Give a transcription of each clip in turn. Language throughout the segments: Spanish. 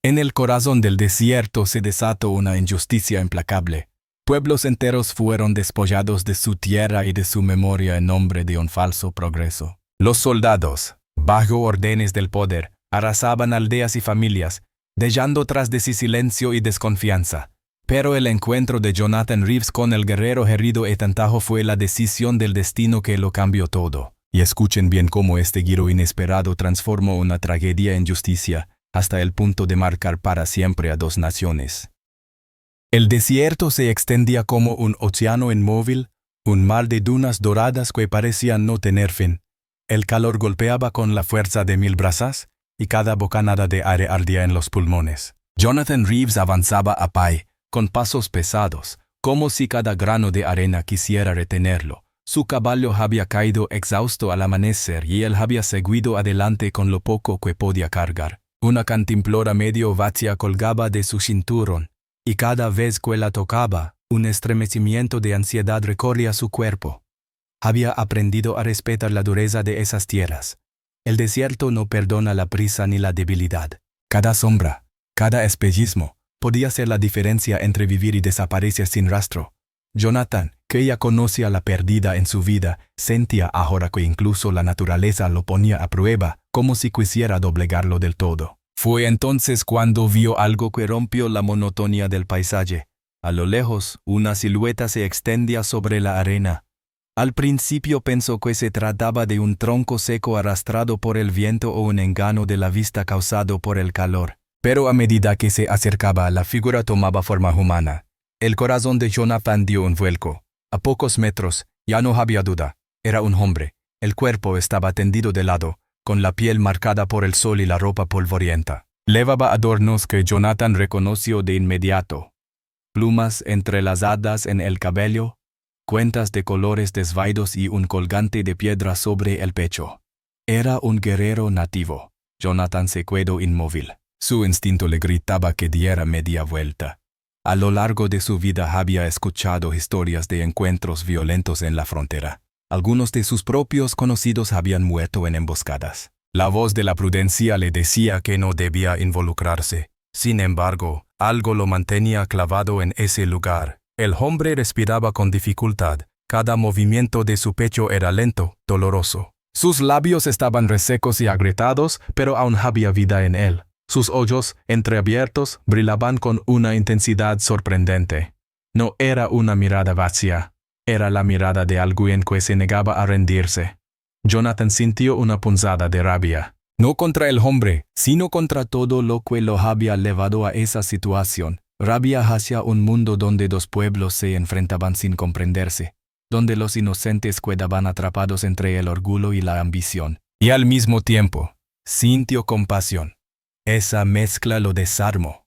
En el corazón del desierto se desató una injusticia implacable. Pueblos enteros fueron despojados de su tierra y de su memoria en nombre de un falso progreso. Los soldados, bajo órdenes del poder, arrasaban aldeas y familias, dejando tras de sí silencio y desconfianza. Pero el encuentro de Jonathan Reeves con el guerrero herido Etantajo fue la decisión del destino que lo cambió todo. Y escuchen bien cómo este giro inesperado transformó una tragedia en justicia, hasta el punto de marcar para siempre a dos naciones. El desierto se extendía como un océano inmóvil, un mar de dunas doradas que parecían no tener fin. El calor golpeaba con la fuerza de 1000 brasas, y cada bocanada de aire ardía en los pulmones. Jonathan Reeves avanzaba a pie, con pasos pesados, como si cada grano de arena quisiera retenerlo. Su caballo había caído exhausto al amanecer y él había seguido adelante con lo poco que podía cargar. Una cantimplora medio vacía colgaba de su cinturón, y cada vez que la tocaba, un estremecimiento de ansiedad recorría su cuerpo. Había aprendido a respetar la dureza de esas tierras. El desierto no perdona la prisa ni la debilidad. Cada sombra, cada espejismo, podía ser la diferencia entre vivir y desaparecer sin rastro. Jonathan, que ya conocía la pérdida en su vida, sentía ahora que incluso la naturaleza lo ponía a prueba, como si quisiera doblegarlo del todo. Fue entonces cuando vio algo que rompió la monotonía del paisaje. A lo lejos, una silueta se extendía sobre la arena. Al principio pensó que se trataba de un tronco seco arrastrado por el viento o un engaño de la vista causado por el calor. Pero a medida que se acercaba, la figura tomaba forma humana. El corazón de Jonathan dio un vuelco. A pocos metros, ya no había duda. Era un hombre. El cuerpo estaba tendido de lado, con la piel marcada por el sol y la ropa polvorienta. Llevaba adornos que Jonathan reconoció de inmediato. Plumas entrelazadas en el cabello, cuentas de colores desvaídos y un colgante de piedra sobre el pecho. Era un guerrero nativo. Jonathan se quedó inmóvil. Su instinto le gritaba que diera media vuelta. A lo largo de su vida había escuchado historias de encuentros violentos en la frontera. Algunos de sus propios conocidos habían muerto en emboscadas. La voz de la prudencia le decía que no debía involucrarse. Sin embargo, algo lo mantenía clavado en ese lugar. El hombre respiraba con dificultad. Cada movimiento de su pecho era lento, doloroso. Sus labios estaban resecos y agrietados, pero aún había vida en él. Sus ojos, entreabiertos, brillaban con una intensidad sorprendente. No era una mirada vacía. Era la mirada de alguien que se negaba a rendirse. Jonathan sintió una punzada de rabia. No contra el hombre, sino contra todo lo que lo había llevado a esa situación. Rabia hacia un mundo donde dos pueblos se enfrentaban sin comprenderse, donde los inocentes quedaban atrapados entre el orgullo y la ambición. Y al mismo tiempo, sintió compasión. Esa mezcla lo desarmó.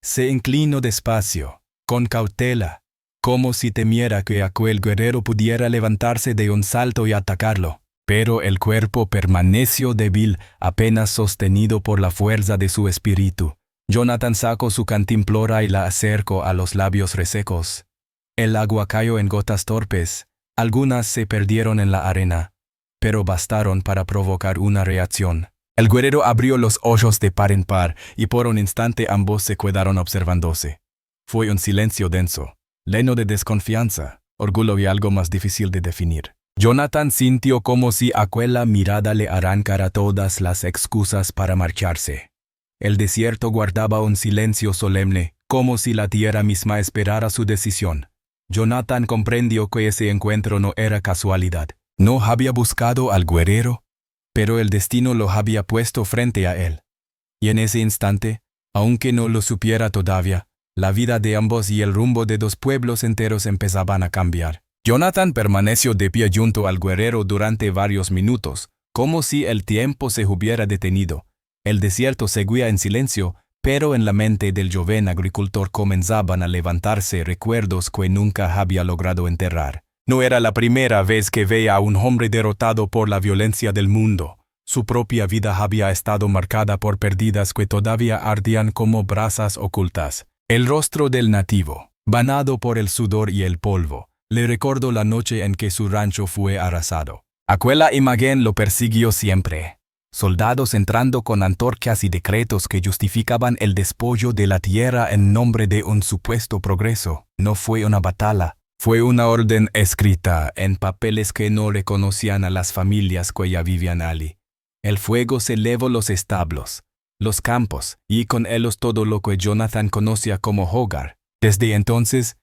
Se inclinó despacio, con cautela, como si temiera que aquel guerrero pudiera levantarse de un salto y atacarlo. Pero el cuerpo permaneció débil, apenas sostenido por la fuerza de su espíritu. Jonathan sacó su cantimplora y la acercó a los labios resecos. El agua cayó en gotas torpes, algunas se perdieron en la arena, pero bastaron para provocar una reacción. El guerrero abrió los ojos de par en par, y por un instante ambos se quedaron observándose. Fue un silencio denso, lleno de desconfianza, orgullo y algo más difícil de definir. Jonathan sintió como si aquella mirada le arrancara todas las excusas para marcharse. El desierto guardaba un silencio solemne, como si la tierra misma esperara su decisión. Jonathan comprendió que ese encuentro no era casualidad. No había buscado al guerrero, pero el destino lo había puesto frente a él. Y en ese instante, aunque no lo supiera todavía, la vida de ambos y el rumbo de dos pueblos enteros empezaban a cambiar. Jonathan permaneció de pie junto al guerrero durante varios minutos, como si el tiempo se hubiera detenido. El desierto seguía en silencio, pero en la mente del joven agricultor comenzaban a levantarse recuerdos que nunca había logrado enterrar. No era la primera vez que veía a un hombre derrotado por la violencia del mundo. Su propia vida había estado marcada por pérdidas que todavía ardían como brasas ocultas. El rostro del nativo, banado por el sudor y el polvo, le recordó la noche en que su rancho fue arrasado. Aquella imagen lo persiguió siempre. soldados entrando con antorchas y decretos que justificaban el despojo de la tierra en nombre de un supuesto progreso. No fue una batalla, fue una orden escrita en papeles que no reconocían a las familias que ya vivían allí. El fuego se elevó los establos, los campos, y con ellos todo lo que Jonathan conocía como hogar. Desde entonces,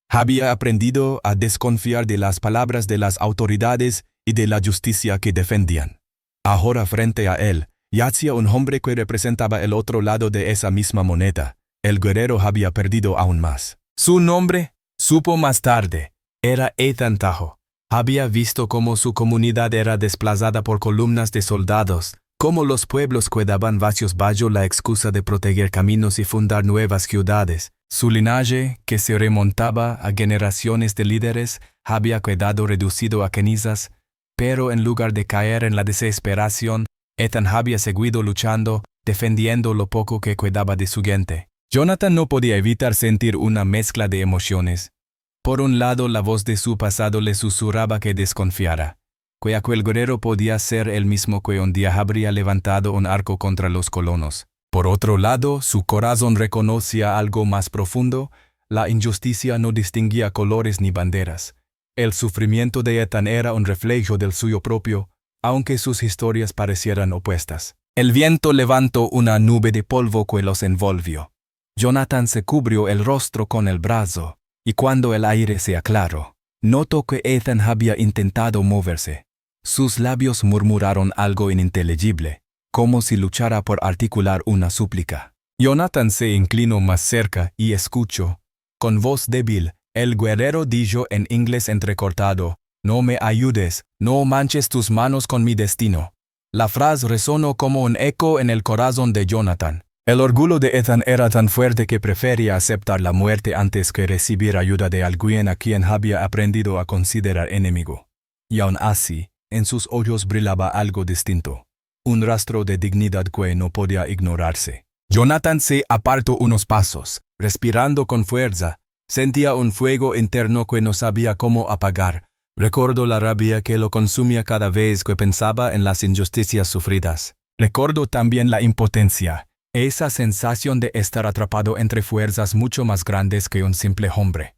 había aprendido a desconfiar de las palabras de las autoridades y de la justicia que defendían. Ahora frente a él, yacía un hombre que representaba el otro lado de esa misma moneda. El guerrero había perdido aún más. Su nombre, supo más tarde, era Ethan Tahoe. Había visto cómo su comunidad era desplazada por columnas de soldados, cómo los pueblos quedaban vacíos bajo la excusa de proteger caminos y fundar nuevas ciudades. Su linaje, que se remontaba a generaciones de líderes, había quedado reducido a cenizas, pero en lugar de caer en la desesperación, Ethan había seguido luchando, defendiendo lo poco que quedaba de su gente. Jonathan no podía evitar sentir una mezcla de emociones. Por un lado, la voz de su pasado le susurraba que desconfiara, que aquel guerrero podía ser el mismo que un día habría levantado un arco contra los colonos. Por otro lado, su corazón reconocía algo más profundo. La injusticia no distinguía colores ni banderas. El sufrimiento de Ethan era un reflejo del suyo propio, aunque sus historias parecieran opuestas. El viento levantó una nube de polvo que los envolvió. Jonathan se cubrió el rostro con el brazo, y cuando el aire se aclaró, notó que Ethan había intentado moverse. Sus labios murmuraron algo ininteligible, como si luchara por articular una súplica. Jonathan se inclinó más cerca y escuchó. Con voz débil, el guerrero dijo en inglés entrecortado: «No me ayudes, no manches tus manos con mi destino». La frase resonó como un eco en el corazón de Jonathan. El orgullo de Ethan era tan fuerte que prefería aceptar la muerte antes que recibir ayuda de alguien a quien había aprendido a considerar enemigo. Y aún así, en sus ojos brillaba algo distinto. Un rastro de dignidad que no podía ignorarse. Jonathan se apartó unos pasos, respirando con fuerza. Sentía un fuego interno que no sabía cómo apagar. Recordó la rabia que lo consumía cada vez que pensaba en las injusticias sufridas. Recordó también la impotencia, esa sensación de estar atrapado entre fuerzas mucho más grandes que un simple hombre.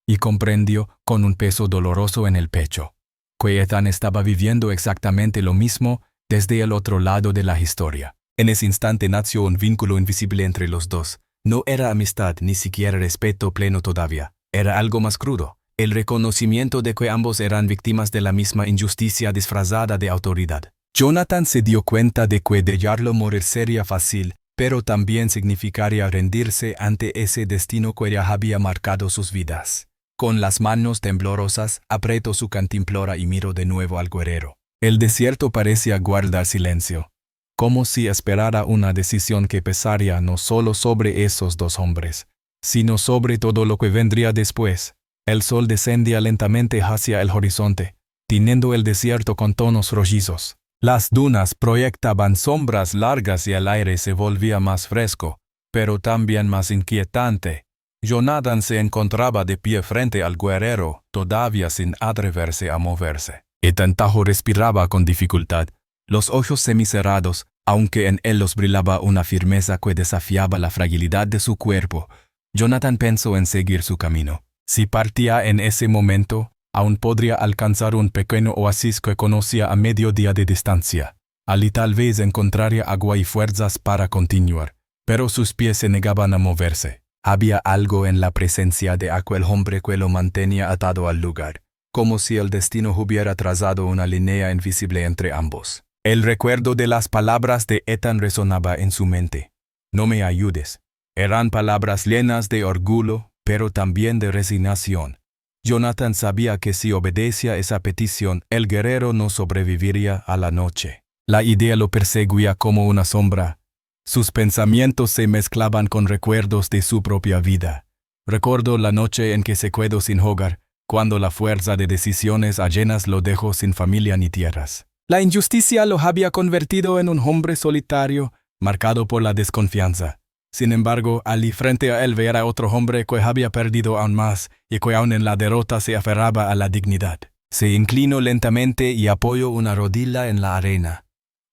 Y comprendió, con un peso doloroso en el pecho, que Ethan estaba viviendo exactamente lo mismo desde el otro lado de la historia. En ese instante nació un vínculo invisible entre los dos. No era amistad, ni siquiera respeto pleno todavía. Era algo más crudo, el reconocimiento de que ambos eran víctimas de la misma injusticia disfrazada de autoridad. Jonathan se dio cuenta de que dejarlo morir sería fácil, pero también significaría rendirse ante ese destino que ya había marcado sus vidas. Con las manos temblorosas, apretó su cantimplora y miró de nuevo al guerrero. El desierto parecía guardar silencio, como si esperara una decisión que pesaría no solo sobre esos dos hombres, sino sobre todo lo que vendría después. El sol descendía lentamente hacia el horizonte, tiñendo el desierto con tonos rojizos. Las dunas proyectaban sombras largas y el aire se volvía más fresco, pero también más inquietante. Jonathan se encontraba de pie frente al guerrero, todavía sin atreverse a moverse. Ethan Tahoe respiraba con dificultad, los ojos semicerrados, aunque en él los brillaba una firmeza que desafiaba la fragilidad de su cuerpo. Jonathan pensó en seguir su camino. Si partía en ese momento, aún podría alcanzar un pequeño oasis que conocía a medio día de distancia. Allí tal vez encontraría agua y fuerzas para continuar, pero sus pies se negaban a moverse. Había algo en la presencia de aquel hombre que lo mantenía atado al lugar, como si el destino hubiera trazado una línea invisible entre ambos. El recuerdo de las palabras de Ethan resonaba en su mente. «No me ayudes». Eran palabras llenas de orgullo, pero también de resignación. Jonathan sabía que si obedecía esa petición, el guerrero no sobreviviría a la noche. La idea lo perseguía como una sombra. Sus pensamientos se mezclaban con recuerdos de su propia vida. Recordó la noche en que se quedó sin hogar, cuando la fuerza de decisiones ajenas lo dejó sin familia ni tierras. La injusticia lo había convertido en un hombre solitario, marcado por la desconfianza. Sin embargo, allí frente a él veía otro hombre que había perdido aún más y que aún en la derrota se aferraba a la dignidad. Se inclinó lentamente y apoyó una rodilla en la arena.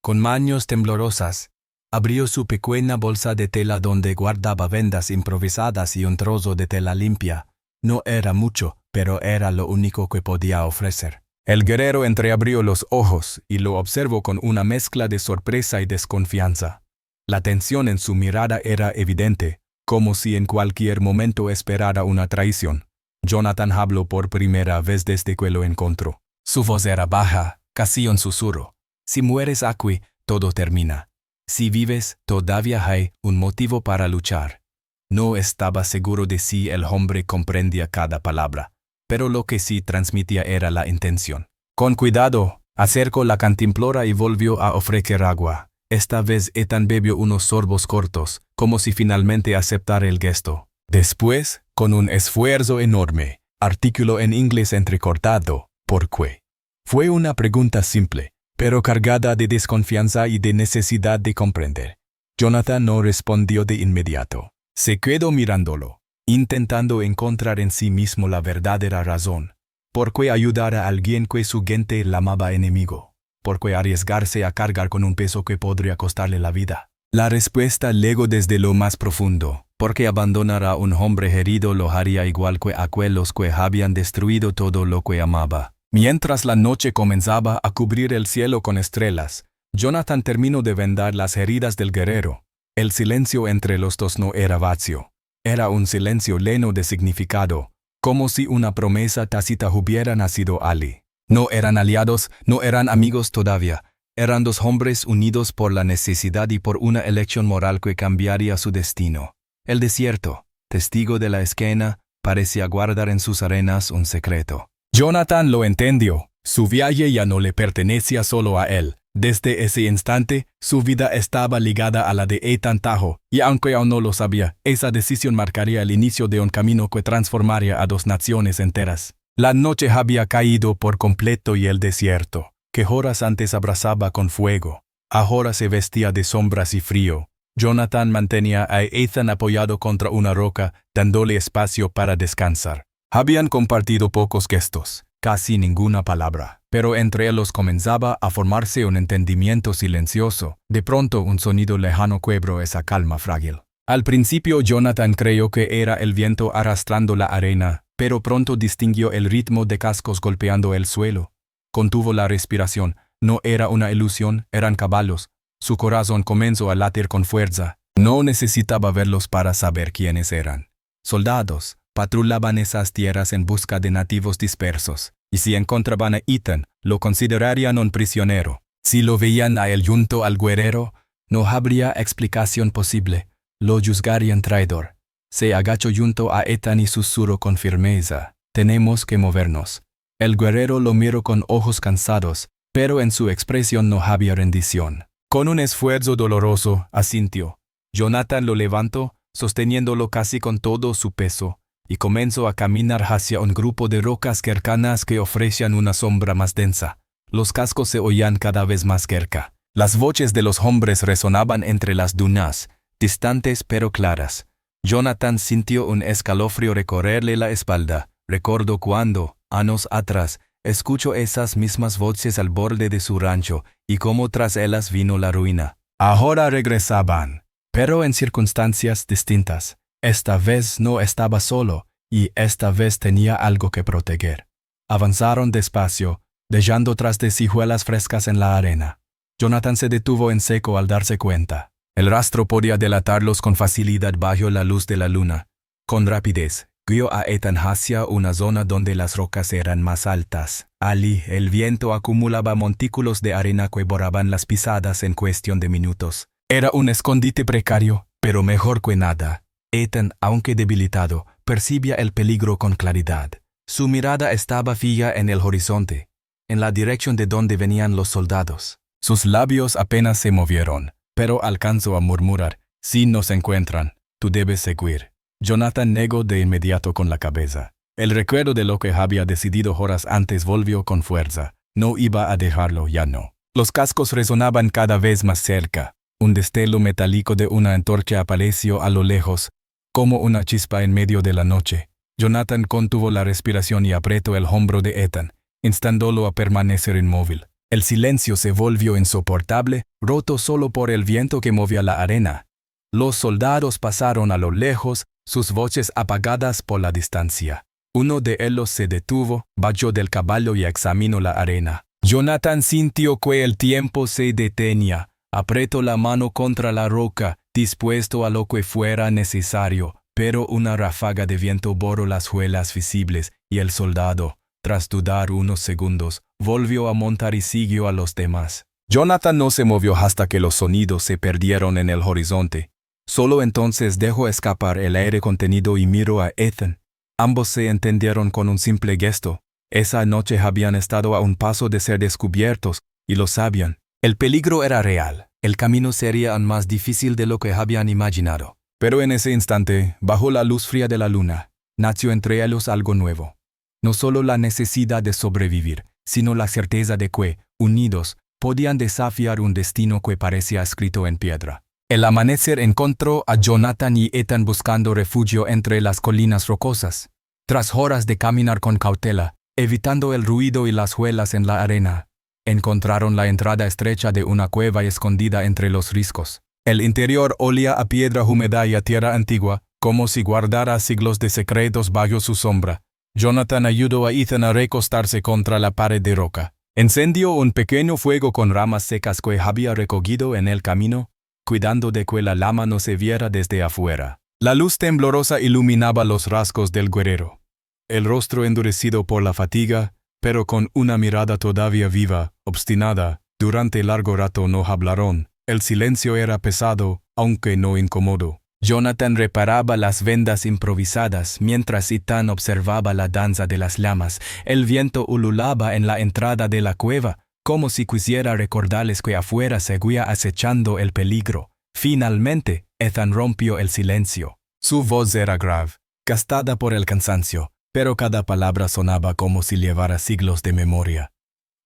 Con manos temblorosas, abrió su pequeña bolsa de tela donde guardaba vendas improvisadas y un trozo de tela limpia. No era mucho, pero era lo único que podía ofrecer. El guerrero entreabrió los ojos y lo observó con una mezcla de sorpresa y desconfianza. La tensión en su mirada era evidente, como si en cualquier momento esperara una traición. Jonathan habló por primera vez desde que lo encontró. Su voz era baja, casi un susurro. Si mueres aquí, todo termina. Si vives, todavía hay un motivo para luchar. No estaba seguro de si el hombre comprendía cada palabra, pero lo que sí transmitía era la intención. Con cuidado, acercó la cantimplora y volvió a ofrecer agua. Esta vez Ethan bebió unos sorbos cortos, como si finalmente aceptara el gesto. Después, con un esfuerzo enorme, articuló en inglés entrecortado, ¿por qué? Fue una pregunta simple, pero cargada de desconfianza y de necesidad de comprender. Jonathan no respondió de inmediato. Se quedó mirándolo, intentando encontrar en sí mismo la verdadera razón. ¿Por qué ayudar a alguien que su gente llamaba enemigo? ¿Por qué arriesgarse a cargar con un peso que podría costarle la vida? La respuesta llegó desde lo más profundo. Porque abandonar a un hombre herido lo haría igual que aquellos que habían destruido todo lo que amaba. Mientras la noche comenzaba a cubrir el cielo con estrellas, Jonathan terminó de vendar las heridas del guerrero. El silencio entre los dos no era vacío. Era un silencio lleno de significado, como si una promesa tácita hubiera nacido allí. No eran aliados, no eran amigos todavía. Eran dos hombres unidos por la necesidad y por una elección moral que cambiaría su destino. El desierto, testigo de la esquina, parecía guardar en sus arenas un secreto. Jonathan lo entendió. Su viaje ya no le pertenecía solo a él. Desde ese instante, su vida estaba ligada a la de Ethan Tahoe, y aunque aún no lo sabía, esa decisión marcaría el inicio de un camino que transformaría a dos naciones enteras. La noche había caído por completo y el desierto, que horas antes abrazaba con fuego, ahora se vestía de sombras y frío. Jonathan mantenía a Ethan apoyado contra una roca, dándole espacio para descansar. Habían compartido pocos gestos, casi ninguna palabra, pero entre ellos comenzaba a formarse un entendimiento silencioso. De pronto un sonido lejano quebró esa calma frágil. Al principio Jonathan creyó que era el viento arrastrando la arena, pero pronto distinguió el ritmo de cascos golpeando el suelo. Contuvo la respiración. No era una ilusión, eran caballos. Su corazón comenzó a latir con fuerza. No necesitaba verlos para saber quiénes eran. Soldados. Patrullaban esas tierras en busca de nativos dispersos, y si encontraban a Ethan, lo considerarían un prisionero. Si lo veían a él junto al guerrero, no habría explicación posible. Lo juzgarían traidor. Se agachó junto a Ethan y susurró con firmeza: «Tenemos que movernos». El guerrero lo miró con ojos cansados, pero en su expresión no había rendición. Con un esfuerzo doloroso, asintió. Jonathan lo levantó, sosteniéndolo casi con todo su peso, y comenzó a caminar hacia un grupo de rocas cercanas que ofrecían una sombra más densa. Los cascos se oían cada vez más cerca. Las voces de los hombres resonaban entre las dunas, distantes pero claras. Jonathan sintió un escalofrío recorrerle la espalda. Recordó cuando, años atrás, escuchó esas mismas voces al borde de su rancho, y cómo tras ellas vino la ruina. Ahora regresaban, pero en circunstancias distintas. Esta vez no estaba solo, y esta vez tenía algo que proteger. Avanzaron despacio, dejando tras de sí hojuelas frescas en la arena. Jonathan se detuvo en seco al darse cuenta. El rastro podía delatarlos con facilidad bajo la luz de la luna. Con rapidez, guió a Ethan hacia una zona donde las rocas eran más altas. Allí, el viento acumulaba montículos de arena que borraban las pisadas en cuestión de minutos. Era un escondite precario, pero mejor que nada. Ethan, aunque debilitado, percibía el peligro con claridad. Su mirada estaba fija en el horizonte, en la dirección de donde venían los soldados. Sus labios apenas se movieron, pero alcanzó a murmurar: «Si nos encuentran, tú debes seguir». Jonathan negó de inmediato con la cabeza. El recuerdo de lo que había decidido horas antes volvió con fuerza. No iba a dejarlo, ya no. Los cascos resonaban cada vez más cerca. Un destello metálico de una antorcha apareció a lo lejos, como una chispa en medio de la noche. Jonathan contuvo la respiración y apretó el hombro de Ethan, instándolo a permanecer inmóvil. El silencio se volvió insoportable, roto solo por el viento que movía la arena. Los soldados pasaron a lo lejos, sus voces apagadas por la distancia. Uno de ellos se detuvo, bajó del caballo y examinó la arena. Jonathan sintió que el tiempo se detenía. Apretó la mano contra la roca, dispuesto a lo que fuera necesario, pero una ráfaga de viento borró las huellas visibles, y el soldado, tras dudar unos segundos, volvió a montar y siguió a los demás. Jonathan no se movió hasta que los sonidos se perdieron en el horizonte. Solo entonces dejó escapar el aire contenido y miró a Ethan. Ambos se entendieron con un simple gesto. Esa noche habían estado a un paso de ser descubiertos, y lo sabían. El peligro era real. El camino sería aún más difícil de lo que habían imaginado. Pero en ese instante, bajo la luz fría de la luna, nació entre ellos algo nuevo. No solo la necesidad de sobrevivir, sino la certeza de que, unidos, podían desafiar un destino que parecía escrito en piedra. El amanecer encontró a Jonathan y Ethan buscando refugio entre las colinas rocosas. Tras horas de caminar con cautela, evitando el ruido y las huellas en la arena, encontraron la entrada estrecha de una cueva escondida entre los riscos. El interior olía a piedra húmeda y a tierra antigua, como si guardara siglos de secretos bajo su sombra. Jonathan ayudó a Ethan a recostarse contra la pared de roca. Encendió un pequeño fuego con ramas secas que había recogido en el camino, cuidando de que la llama no se viera desde afuera. La luz temblorosa iluminaba los rasgos del guerrero. El rostro endurecido por la fatiga, pero con una mirada todavía viva, obstinada. Durante largo rato no hablaron. El silencio era pesado, aunque no incómodo. Jonathan reparaba las vendas improvisadas, mientras Ethan observaba la danza de las llamas. El viento ululaba en la entrada de la cueva, como si quisiera recordarles que afuera seguía acechando el peligro. Finalmente, Ethan rompió el silencio. Su voz era grave, gastada por el cansancio, pero cada palabra sonaba como si llevara siglos de memoria.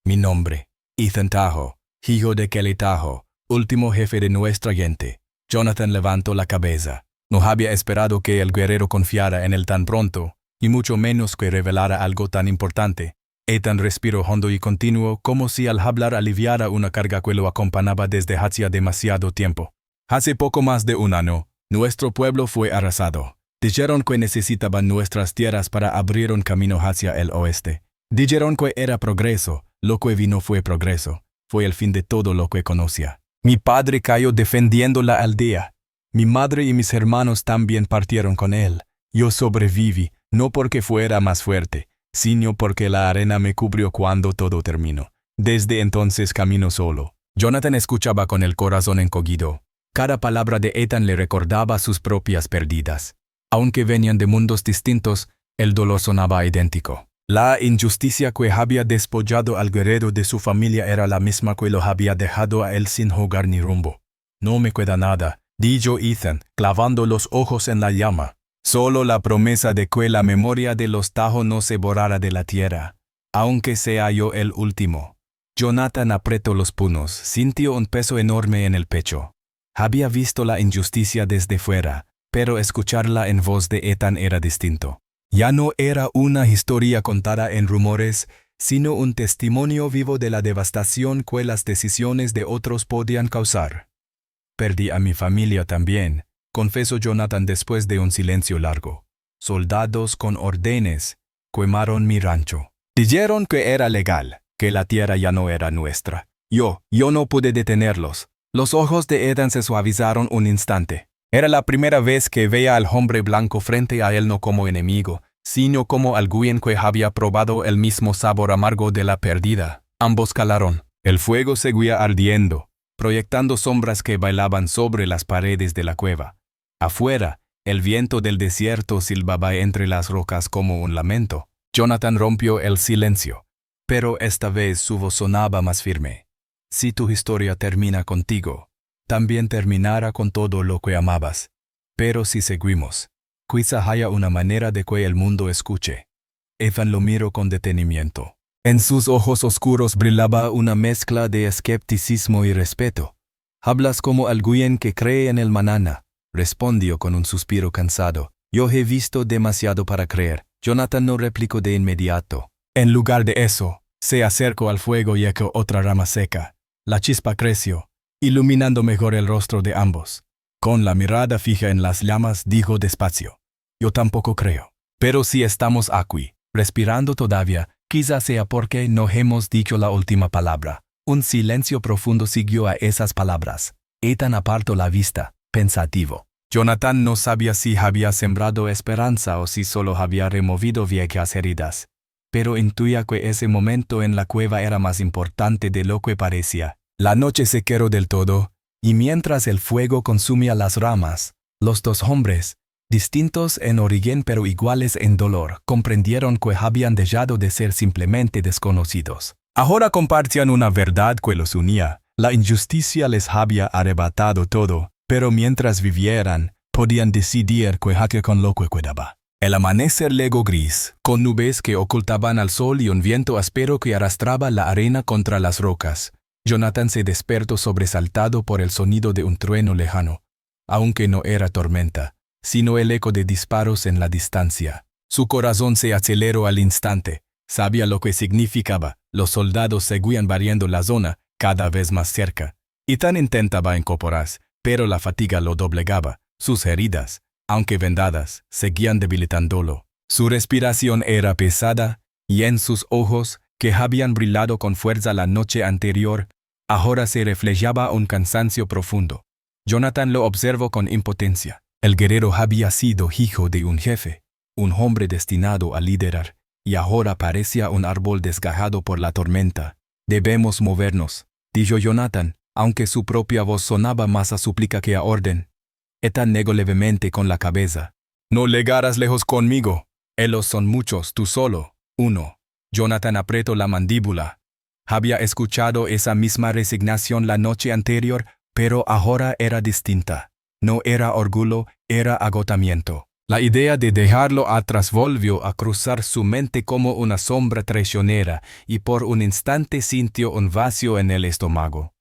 Mi nombre, Ethan Tahoe, hijo de Kelly Tahoe, último jefe de nuestra gente. Jonathan levantó la cabeza. No había esperado que el guerrero confiara en él tan pronto, y mucho menos que revelara algo tan importante. Ethan respiró hondo y continuó, como si al hablar aliviara una carga que lo acompañaba desde hacía demasiado tiempo. Hace poco más de un año, nuestro pueblo fue arrasado. Dijeron que necesitaban nuestras tierras para abrir un camino hacia el oeste. Dijeron que era progreso. Lo que vino fue progreso. Fue el fin de todo lo que conocía. Mi padre cayó defendiendo la aldea. Mi madre y mis hermanos también partieron con él. Yo sobreviví, no porque fuera más fuerte, sino porque la arena me cubrió cuando todo terminó. Desde entonces camino solo. Jonathan escuchaba con el corazón encogido. Cada palabra de Ethan le recordaba sus propias pérdidas. Aunque venían de mundos distintos, el dolor sonaba idéntico. La injusticia que había despojado al guerrero de su familia era la misma que lo había dejado a él sin hogar ni rumbo. No me queda nada, dijo Ethan, clavando los ojos en la llama. Solo la promesa de que la memoria de los Tahoe no se borrara de la tierra, aunque sea yo el último. Jonathan apretó los puños, sintió un peso enorme en el pecho. Había visto la injusticia desde fuera, pero escucharla en voz de Ethan era distinto. Ya no era una historia contada en rumores, sino un testimonio vivo de la devastación que las decisiones de otros podían causar. Perdí a mi familia también, confesó Jonathan después de un silencio largo. Soldados con órdenes quemaron mi rancho. Dijeron que era legal, que la tierra ya no era nuestra. Yo no pude detenerlos. Los ojos de Ethan se suavizaron un instante. Era la primera vez que veía al hombre blanco frente a él no como enemigo, sino como alguien que había probado el mismo sabor amargo de la pérdida. Ambos calaron. El fuego seguía ardiendo, proyectando sombras que bailaban sobre las paredes de la cueva. Afuera, el viento del desierto silbaba entre las rocas como un lamento. Jonathan rompió el silencio, pero esta vez su voz sonaba más firme. Si tu historia termina contigo, también terminará con todo lo que amabas. Pero si seguimos, quizá haya una manera de que el mundo escuche. Ethan lo miró con detenimiento. En sus ojos oscuros brillaba una mezcla de escepticismo y respeto. Hablas como alguien que cree en el mañana, respondió con un suspiro cansado. Yo he visto demasiado para creer. Jonathan no replicó de inmediato. En lugar de eso, Se acercó al fuego y echó otra rama seca. La chispa creció, iluminando mejor el rostro de ambos. Con la mirada fija en las llamas, dijo despacio: Yo tampoco creo. Pero si estamos aquí, respirando todavía, quizás sea porque no hemos dicho la última palabra. Un silencio profundo siguió a esas palabras. Ethan apartó la vista, pensativo. Jonathan no sabía si había sembrado esperanza o si solo había removido viejas heridas. Pero intuía que ese momento en la cueva era más importante de lo que parecía. La noche se quedó del todo, y mientras el fuego consumía las ramas, los dos hombres, distintos en origen pero iguales en dolor, comprendieron que habían dejado de ser simplemente desconocidos. Ahora compartían una verdad que los unía. La injusticia les había arrebatado todo, pero mientras vivieran, podían decidir qué hacer con lo que quedaba. El amanecer legó gris, con nubes que ocultaban al sol y un viento áspero que arrastraba la arena contra las rocas. Jonathan se despertó sobresaltado por el sonido de un trueno lejano, aunque no era tormenta, sino el eco de disparos en la distancia. Su corazón se aceleró al instante. Sabía lo que significaba. Los soldados seguían barriendo la zona, cada vez más cerca. Ethan intentaba incorporarse, pero la fatiga lo doblegaba. Sus heridas, aunque vendadas, seguían debilitándolo. Su respiración era pesada, y en sus ojos, que habían brillado con fuerza la noche anterior, ahora se reflejaba un cansancio profundo. Jonathan lo observó con impotencia. El guerrero había sido hijo de un jefe, un hombre destinado a liderar, y ahora parecía un árbol desgajado por la tormenta. Debemos movernos, dijo Jonathan, aunque su propia voz sonaba más a súplica que a orden. Ethan negó levemente con la cabeza. No llegarás lejos conmigo. Ellos son muchos, tú solo. Uno. Jonathan apretó la mandíbula. Había escuchado esa misma resignación la noche anterior, pero ahora era distinta. No era orgullo, era agotamiento. La idea de dejarlo atrás volvió a cruzar su mente como una sombra traicionera, y por un instante sintió un vacío en el estómago.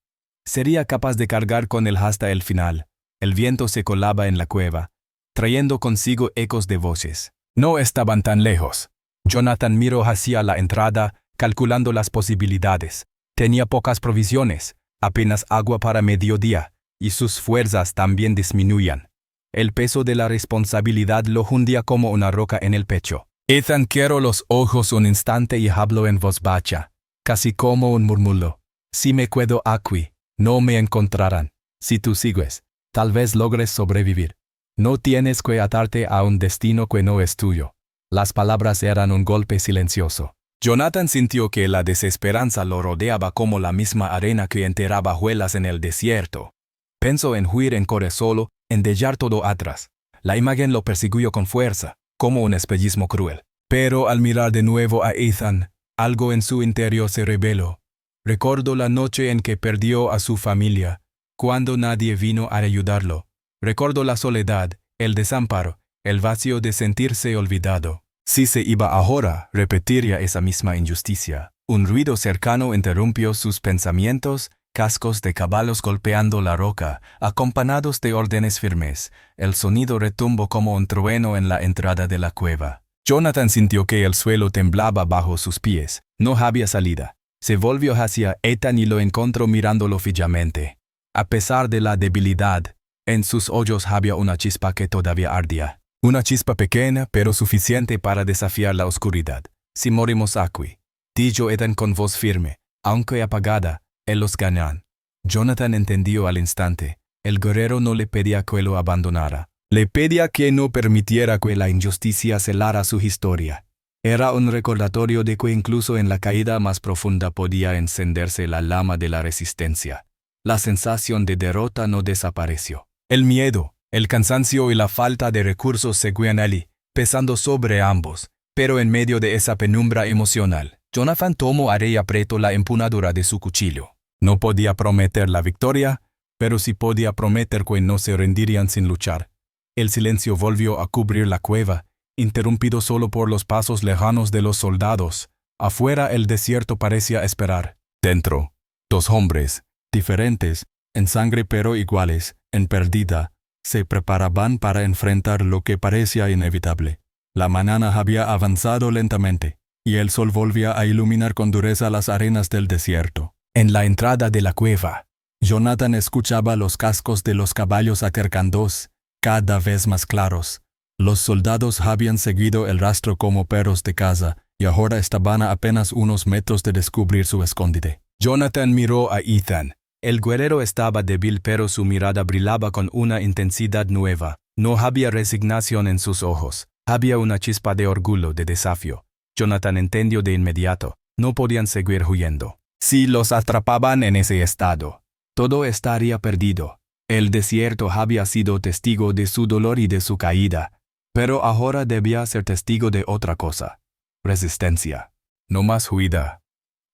Sería capaz de cargar con él hasta el final. El viento se colaba en la cueva, trayendo consigo ecos de voces. No estaban tan lejos. Jonathan miró hacia la entrada, calculando las posibilidades. Tenía pocas provisiones, apenas agua para mediodía, y sus fuerzas también disminuían. El peso de la responsabilidad lo hundía como una roca en el pecho. Ethan cerró los ojos un instante y habló en voz baja, casi como un murmullo. Si me quedo aquí, no me encontrarán. Si tú sigues, tal vez logres sobrevivir. No tienes que atarte a un destino que no es tuyo. Las palabras eran un golpe silencioso. Jonathan sintió que la desesperanza lo rodeaba como la misma arena que enterraba huellas en el desierto. Pensó en huir en correr solo, en dejar todo atrás. La imagen lo persiguió con fuerza, como un espejismo cruel. Pero al mirar de nuevo a Ethan, algo en su interior se rebeló. Recordó la noche en que perdió a su familia, cuando nadie vino a ayudarlo. Recordó la soledad, el desamparo, el vacío de sentirse olvidado. Si se iba ahora, repetiría esa misma injusticia. Un ruido cercano interrumpió sus pensamientos, cascos de caballos golpeando la roca, acompañados de órdenes firmes. El sonido retumbó como un trueno en la entrada de la cueva. Jonathan sintió que el suelo temblaba bajo sus pies. No había salida. Se volvió hacia Ethan y lo encontró mirándolo fijamente. A pesar de la debilidad, en sus ojos había una chispa que todavía ardía. Una chispa pequeña, pero suficiente para desafiar la oscuridad. Si morimos aquí, dijo Ethan con voz firme, aunque apagada, ellos ganan. Jonathan entendió al instante. El guerrero no le pedía que lo abandonara. Le pedía que no permitiera que la injusticia celara su historia. Era un recordatorio de que incluso en la caída más profunda podía encenderse la llama de la resistencia. La sensación de derrota no desapareció. El miedo, el cansancio y la falta de recursos seguían allí, pesando sobre ambos. Pero en medio de esa penumbra emocional, Jonathan tomó y apretó la empuñadura de su cuchillo. No podía prometer la victoria, pero sí podía prometer que no se rendirían sin luchar. El silencio volvió a cubrir la cueva, interrumpido solo por los pasos lejanos de los soldados. Afuera el desierto parecía esperar. Dentro, dos hombres, diferentes, en sangre pero iguales, en pérdida, se preparaban para enfrentar lo que parecía inevitable. La mañana había avanzado lentamente. y el sol volvía a iluminar con dureza las arenas del desierto. En la entrada de la cueva, Jonathan escuchaba los cascos de los caballos acercándose, cada vez más claros. Los soldados habían seguido el rastro como perros de caza, y ahora estaban a apenas unos metros de descubrir su escondite. Jonathan miró a Ethan. El guerrero estaba débil, pero su mirada brillaba con una intensidad nueva. No había resignación en sus ojos. Había una chispa de orgullo, de desafío. Jonathan entendió de inmediato. No podían seguir huyendo. Si los atrapaban en ese estado, todo estaría perdido. El desierto había sido testigo de su dolor y de su caída, pero ahora debía ser testigo de otra cosa. Resistencia. No más huida,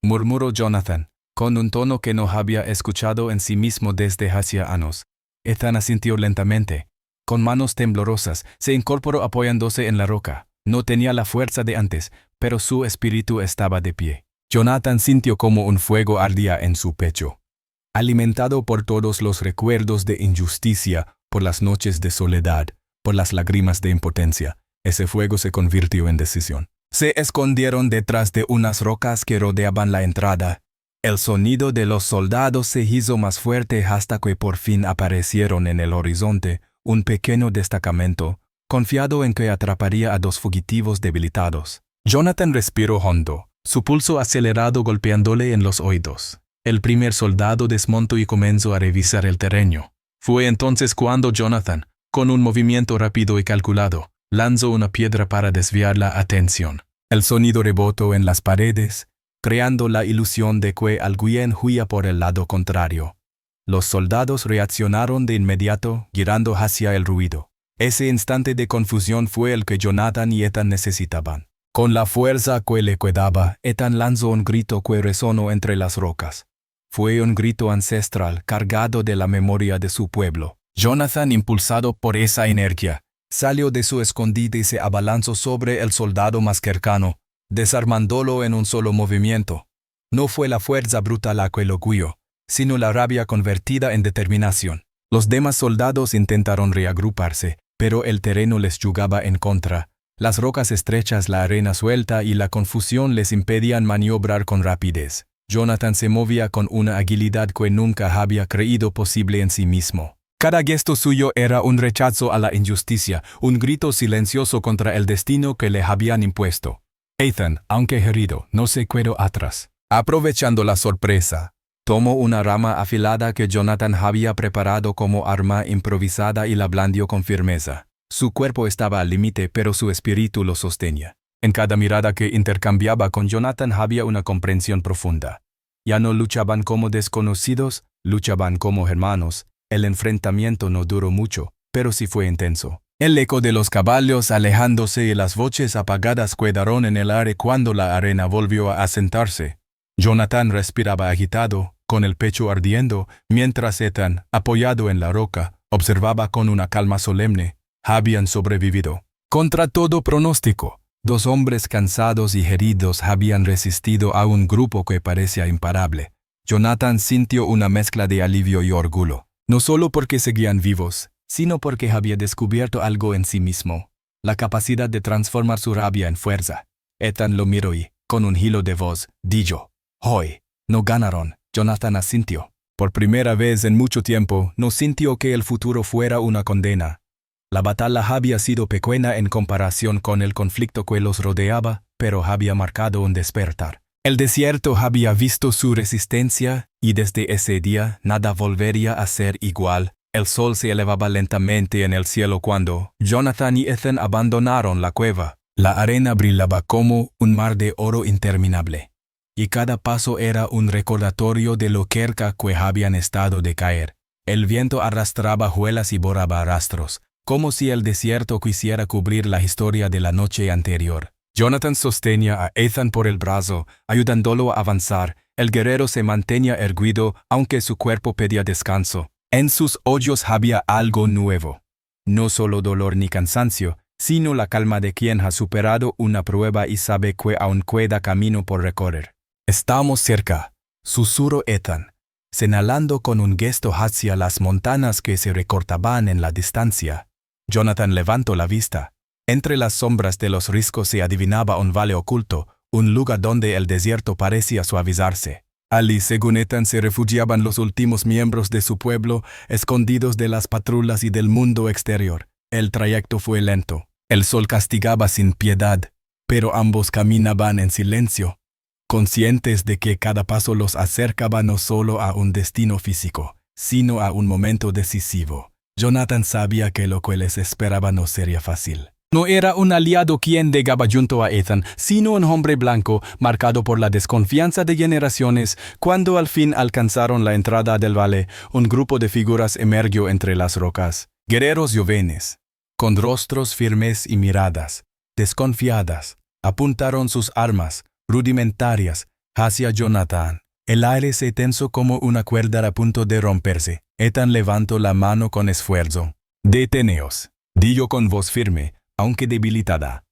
murmuró Jonathan, con un tono que no había escuchado en sí mismo desde hacía años. Ethan asintió lentamente. Con manos temblorosas, se incorporó apoyándose en la roca. No tenía la fuerza de antes, pero su espíritu estaba de pie. Jonathan sintió como un fuego ardía en su pecho. Alimentado por todos los recuerdos de injusticia, por las noches de soledad, por las lágrimas de impotencia, ese fuego se convirtió en decisión. Se escondieron detrás de unas rocas que rodeaban la entrada. El sonido de los soldados se hizo más fuerte hasta que por fin aparecieron en el horizonte un pequeño destacamento, confiado en que atraparía a dos fugitivos debilitados. Jonathan respiró hondo, su pulso acelerado golpeándole en los oídos. El primer soldado desmontó y comenzó a revisar el terreno. Fue entonces cuando Jonathan, con un movimiento rápido y calculado, lanzó una piedra para desviar la atención. El sonido rebotó en las paredes, creando la ilusión de que alguien huía por el lado contrario. Los soldados reaccionaron de inmediato, girando hacia el ruido. Ese instante de confusión fue el que Jonathan y Ethan necesitaban. Con la fuerza que le quedaba, Ethan lanzó un grito que resonó entre las rocas. Fue un grito ancestral, cargado de la memoria de su pueblo. Jonathan, impulsado por esa energía, salió de su escondite y se abalanzó sobre el soldado más cercano, desarmándolo en un solo movimiento. No fue la fuerza bruta la que lo guió, sino la rabia convertida en determinación. Los demás soldados intentaron reagruparse, pero el terreno les jugaba en contra. Las rocas estrechas, la arena suelta y la confusión les impedían maniobrar con rapidez. Jonathan se movía con una agilidad que nunca había creído posible en sí mismo. Cada gesto suyo era un rechazo a la injusticia, un grito silencioso contra el destino que le habían impuesto. Ethan, aunque herido, no se quedó atrás. Aprovechando la sorpresa, tomó una rama afilada que Jonathan había preparado como arma improvisada y la blandió con firmeza. Su cuerpo estaba al límite, pero su espíritu lo sostenía. En cada mirada que intercambiaba con Jonathan había una comprensión profunda. Ya no luchaban como desconocidos, luchaban como hermanos. El enfrentamiento no duró mucho, pero sí fue intenso. El eco de los caballos alejándose y las voces apagadas quedaron en el aire cuando la arena volvió a asentarse. Jonathan respiraba agitado, con el pecho ardiendo, mientras Ethan, apoyado en la roca, observaba con una calma solemne. Habían sobrevivido. Contra todo pronóstico, dos hombres cansados y heridos habían resistido a un grupo que parecía imparable. Jonathan sintió una mezcla de alivio y orgullo, no solo porque seguían vivos, sino porque había descubierto algo en sí mismo, la capacidad de transformar su rabia en fuerza. Ethan lo miró y, con un hilo de voz, dijo: «Hoy, no ganaron». Jonathan asintió. Por primera vez en mucho tiempo, no sintió que el futuro fuera una condena. La batalla había sido pequeña en comparación con el conflicto que los rodeaba, pero había marcado un despertar. El desierto había visto su resistencia, y desde ese día nada volvería a ser igual. El sol se elevaba lentamente en el cielo cuando Jonathan y Ethan abandonaron la cueva. La arena brillaba como un mar de oro interminable, y cada paso era un recordatorio de lo cerca que habían estado de caer. El viento arrastraba huelas y borraba rastros, como si el desierto quisiera cubrir la historia de la noche anterior. Jonathan sostenía a Ethan por el brazo, ayudándolo a avanzar. El guerrero se mantenía erguido, aunque su cuerpo pedía descanso. En sus ojos había algo nuevo. No solo dolor ni cansancio, sino la calma de quien ha superado una prueba y sabe que aún queda camino por recorrer. «Estamos cerca», susurró Ethan, señalando con un gesto hacia las montañas que se recortaban en la distancia. Jonathan levantó la vista. Entre las sombras de los riscos se adivinaba un valle oculto, un lugar donde el desierto parecía suavizarse. Allí, según Ethan, se refugiaban los últimos miembros de su pueblo, escondidos de las patrullas y del mundo exterior. El trayecto fue lento. El sol castigaba sin piedad, pero ambos caminaban en silencio, conscientes de que cada paso los acercaba no solo a un destino físico, sino a un momento decisivo. Jonathan sabía que lo que les esperaba no sería fácil. No era un aliado quien llegaba junto a Ethan, sino un hombre blanco, marcado por la desconfianza de generaciones. Cuando al fin alcanzaron la entrada del valle, un grupo de figuras emergió entre las rocas. Guerreros jóvenes, con rostros firmes y miradas desconfiadas, apuntaron sus armas, rudimentarias, hacia Jonathan. El aire se tensó como una cuerda a punto de romperse. Ethan levantó la mano con esfuerzo. «Deteneos», dijo con voz firme, aunque debilitada.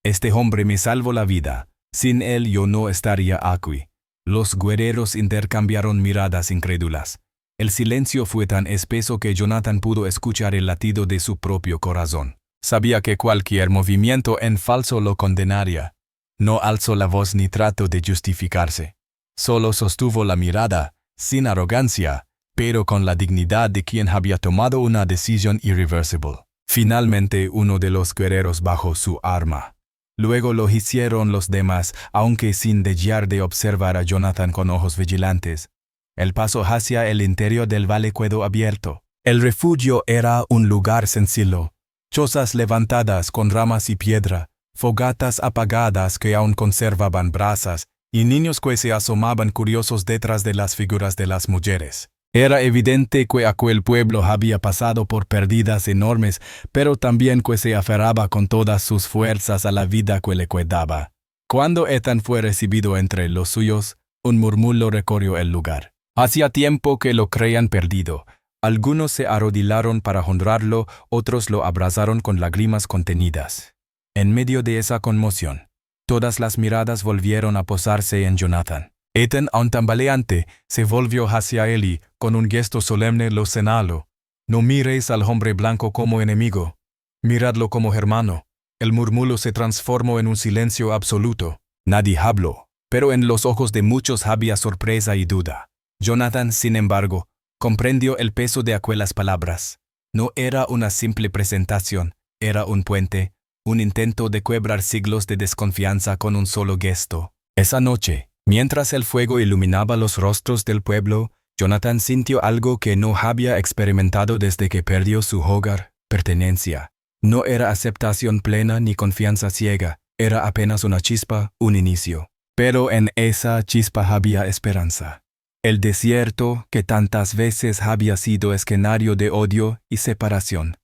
«Este hombre me salvó la vida. Sin él yo no estaría aquí». Los guerreros intercambiaron miradas incrédulas. El silencio fue tan espeso que Jonathan pudo escuchar el latido de su propio corazón. Sabía que cualquier movimiento en falso lo condenaría. No alzó la voz ni trató de justificarse. Solo sostuvo la mirada, sin arrogancia, pero con la dignidad de quien había tomado una decisión irreversible. Finalmente uno de los guerreros bajó su arma. Luego lo hicieron los demás, aunque sin dejar de observar a Jonathan con ojos vigilantes. El paso hacia el interior del valle quedó abierto. El refugio era un lugar sencillo. Chozas levantadas con ramas y piedra, fogatas apagadas que aún conservaban brasas, y niños que se asomaban curiosos detrás de las figuras de las mujeres. Era evidente que aquel pueblo había pasado por pérdidas enormes, pero también que se aferraba con todas sus fuerzas a la vida que le quedaba. Cuando Ethan fue recibido entre los suyos, un murmullo recorrió el lugar. Hacía tiempo que lo creían perdido. Algunos se arrodillaron para honrarlo, otros lo abrazaron con lágrimas contenidas. En medio de esa conmoción, todas las miradas volvieron a posarse en Jonathan. Ethan, aún tambaleante, se volvió hacia él y, con un gesto solemne, lo señaló. «No miréis al hombre blanco como enemigo. Miradlo como hermano». El murmullo se transformó en un silencio absoluto. Nadie habló, pero en los ojos de muchos había sorpresa y duda. Jonathan, sin embargo, comprendió el peso de aquellas palabras. No era una simple presentación, era un puente, un intento de quebrar siglos de desconfianza con un solo gesto. Esa noche, mientras el fuego iluminaba los rostros del pueblo, Jonathan sintió algo que no había experimentado desde que perdió su hogar, pertenencia. No era aceptación plena ni confianza ciega, era apenas una chispa, un inicio. Pero en esa chispa había esperanza. El desierto, que tantas veces había sido escenario de odio y separación,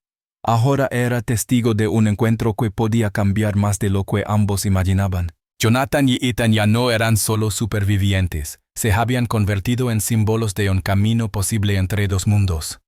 ahora era testigo de un encuentro que podía cambiar más de lo que ambos imaginaban. Jonathan y Ethan ya no eran solo supervivientes, se habían convertido en símbolos de un camino posible entre dos mundos.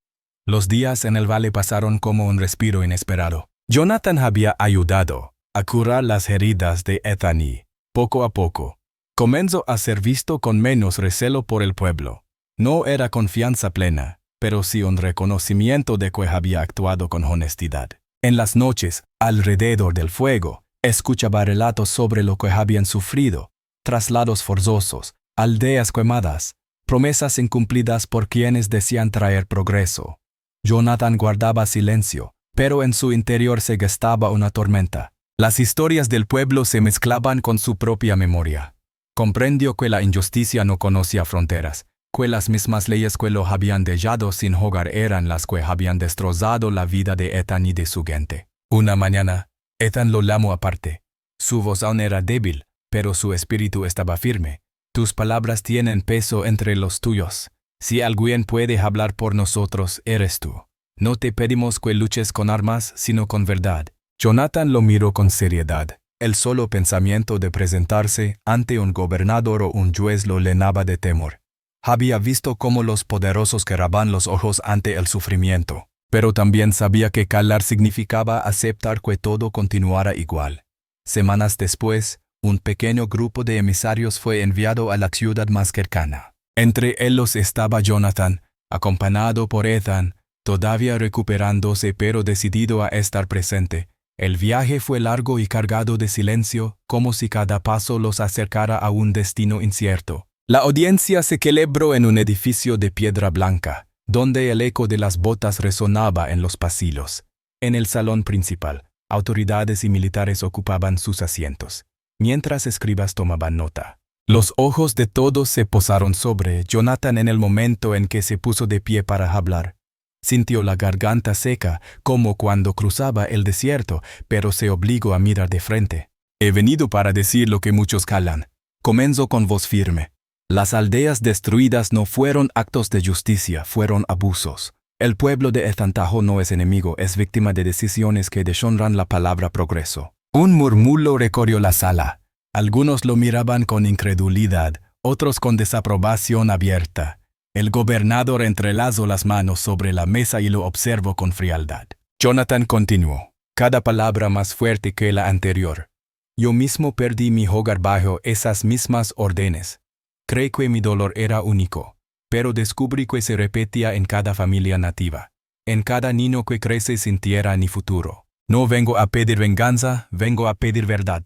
Los días en el valle pasaron como un respiro inesperado. Jonathan había ayudado a curar las heridas de Ethan y, poco a poco, comenzó a ser visto con menos recelo por el pueblo. No era confianza plena, pero sí un reconocimiento de que había actuado con honestidad. En las noches, alrededor del fuego, escuchaba relatos sobre lo que habían sufrido, traslados forzosos, aldeas quemadas, promesas incumplidas por quienes decían traer progreso. Jonathan guardaba silencio, pero en su interior se gestaba una tormenta. Las historias del pueblo se mezclaban con su propia memoria. Comprendió que la injusticia no conocía fronteras, que las mismas leyes que lo habían dejado sin hogar eran las que habían destrozado la vida de Ethan y de su gente. Una mañana, Ethan lo llamó aparte. Su voz aún era débil, pero su espíritu estaba firme. «Tus palabras tienen peso entre los tuyos. Si alguien puede hablar por nosotros, eres tú. No te pedimos que luches con armas, sino con verdad». Jonathan lo miró con seriedad. El solo pensamiento de presentarse ante un gobernador o un juez lo llenaba de temor. Había visto cómo los poderosos cerraban los ojos ante el sufrimiento, pero también sabía que callar significaba aceptar que todo continuara igual. Semanas después, un pequeño grupo de emisarios fue enviado a la ciudad más cercana. Entre ellos estaba Jonathan, acompañado por Ethan, todavía recuperándose pero decidido a estar presente. El viaje fue largo y cargado de silencio, como si cada paso los acercara a un destino incierto. La audiencia se celebró en un edificio de piedra blanca, donde el eco de las botas resonaba en los pasillos. En el salón principal, autoridades y militares ocupaban sus asientos, mientras escribas tomaban nota. Los ojos de todos se posaron sobre Jonathan en el momento en que se puso de pie para hablar. Sintió la garganta seca, como cuando cruzaba el desierto, pero se obligó a mirar de frente. He venido para decir lo que muchos callan. Comenzó con voz firme. Las aldeas destruidas no fueron actos de justicia, fueron abusos. El pueblo de Ethan-Tahoe no es enemigo, es víctima de decisiones que deshonran la palabra progreso. Un murmullo recorrió la sala. Algunos lo miraban con incredulidad, otros con desaprobación abierta. El gobernador entrelazó las manos sobre la mesa y lo observó con frialdad. Jonathan continuó, cada palabra más fuerte que la anterior. Yo mismo perdí mi hogar bajo esas mismas órdenes. Creí que mi dolor era único, pero descubrí que se repetía en cada familia nativa, en cada niño que crece sin tierra ni futuro. No vengo a pedir venganza, vengo a pedir verdad.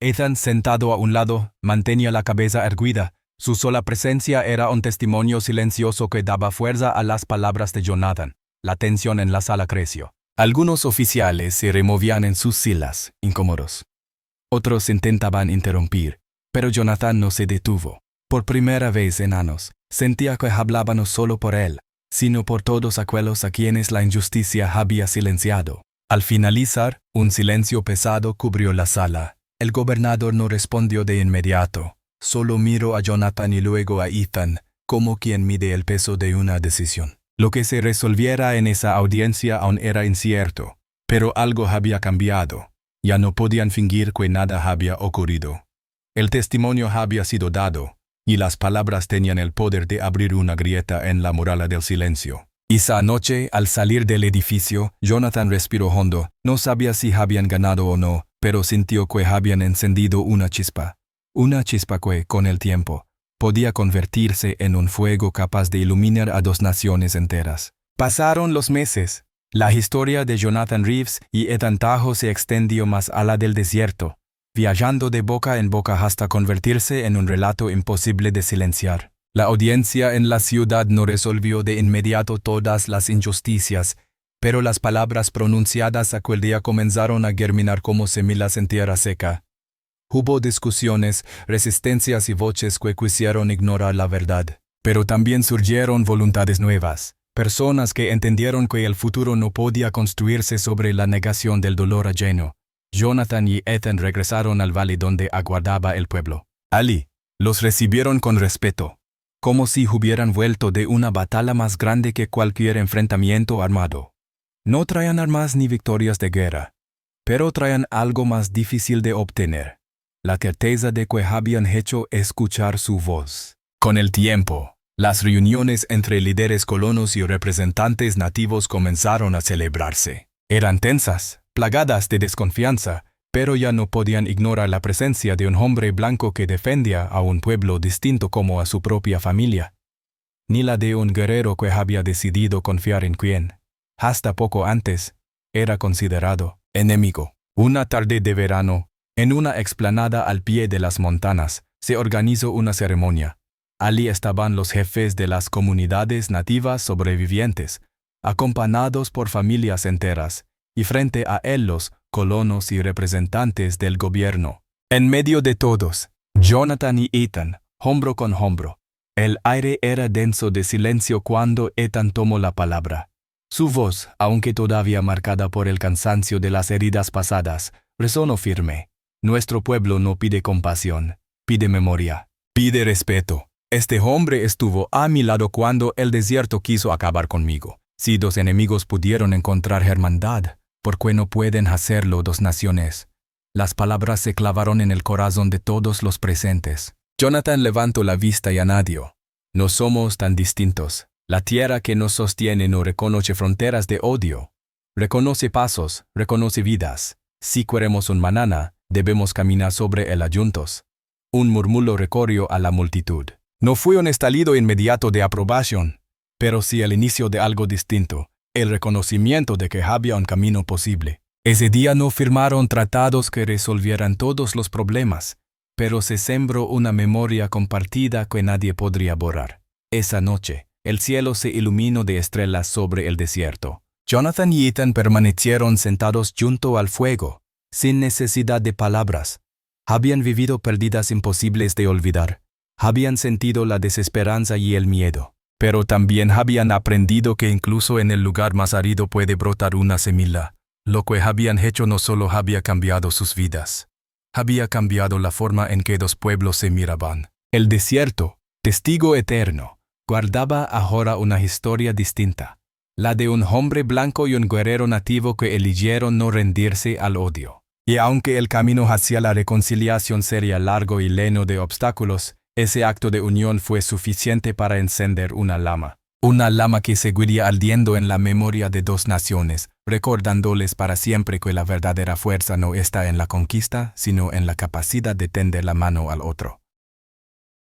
Ethan, sentado a un lado, mantenía la cabeza erguida. Su sola presencia era un testimonio silencioso que daba fuerza a las palabras de Jonathan. La tensión en la sala creció. Algunos oficiales se removían en sus sillas, incómodos. Otros intentaban interrumpir, pero Jonathan no se detuvo. Por primera vez en años, sentía que hablaba no solo por él, sino por todos aquellos a quienes la injusticia había silenciado. Al finalizar, un silencio pesado cubrió la sala. El gobernador no respondió de inmediato. Solo miró a Jonathan y luego a Ethan, como quien mide el peso de una decisión. Lo que se resolviera en esa audiencia aún era incierto, pero algo había cambiado. Ya no podían fingir que nada había ocurrido. El testimonio había sido dado, y las palabras tenían el poder de abrir una grieta en la muralla del silencio. Esa noche, al salir del edificio, Jonathan respiró hondo. No sabía si habían ganado o no, pero sintió que habían encendido una chispa. Una chispa que, con el tiempo, podía convertirse en un fuego capaz de iluminar a 2 naciones enteras. Pasaron los meses. La historia de Jonathan Reeves y Ethan-Tahoe se extendió más allá del desierto, viajando de boca en boca hasta convertirse en un relato imposible de silenciar. La audiencia en la ciudad no resolvió de inmediato todas las injusticias, pero las palabras pronunciadas aquel día comenzaron a germinar como semillas en tierra seca. Hubo discusiones, resistencias y voces que quisieron ignorar la verdad. Pero también surgieron voluntades nuevas, personas que entendieron que el futuro no podía construirse sobre la negación del dolor ajeno. Jonathan y Ethan regresaron al valle donde aguardaba el pueblo. Allí, los recibieron con respeto, como si hubieran vuelto de una batalla más grande que cualquier enfrentamiento armado. No traían armas ni victorias de guerra, pero traían algo más difícil de obtener. La certeza de que habían hecho escuchar su voz. Con el tiempo, las reuniones entre líderes colonos y representantes nativos comenzaron a celebrarse. Eran tensas, plagadas de desconfianza, pero ya no podían ignorar la presencia de un hombre blanco que defendía a un pueblo distinto como a su propia familia, ni la de un guerrero que había decidido confiar en quien, hasta poco antes, era considerado enemigo. Una tarde de verano, en una explanada al pie de las montañas, se organizó una ceremonia. Allí estaban los jefes de las comunidades nativas sobrevivientes, acompañados por familias enteras, y frente a él los colonos y representantes del gobierno. En medio de todos, Jonathan y Ethan, hombro con hombro. El aire era denso de silencio cuando Ethan tomó la palabra. Su voz, aunque todavía marcada por el cansancio de las heridas pasadas, resonó firme. Nuestro pueblo no pide compasión, pide memoria, pide respeto. Este hombre estuvo a mi lado cuando el desierto quiso acabar conmigo. Si 2 enemigos pudieron encontrar hermandad, ¿por qué no pueden hacerlo 2 naciones? Las palabras se clavaron en el corazón de todos los presentes. Jonathan levantó la vista y añadió: no somos tan distintos. La tierra que nos sostiene no reconoce fronteras de odio. Reconoce pasos, reconoce vidas. Si queremos un mañana, debemos caminar sobre él juntos. Un murmullo recorrió a la multitud. No fue un estallido inmediato de aprobación, pero sí el inicio de algo distinto, el reconocimiento de que había un camino posible. Ese día no firmaron tratados que resolvieran todos los problemas, pero se sembró una memoria compartida que nadie podría borrar. Esa noche, el cielo se iluminó de estrellas sobre el desierto. Jonathan y Ethan permanecieron sentados junto al fuego, sin necesidad de palabras. Habían vivido pérdidas imposibles de olvidar. Habían sentido la desesperanza y el miedo. Pero también habían aprendido que incluso en el lugar más árido puede brotar una semilla. Lo que habían hecho no solo había cambiado sus vidas, había cambiado la forma en que dos pueblos se miraban. El desierto, testigo eterno, guardaba ahora una historia distinta, la de un hombre blanco y un guerrero nativo que eligieron no rendirse al odio. Y aunque el camino hacia la reconciliación sería largo y lleno de obstáculos, ese acto de unión fue suficiente para encender una llama que seguiría ardiendo en la memoria de dos naciones, recordándoles para siempre que la verdadera fuerza no está en la conquista, sino en la capacidad de tender la mano al otro.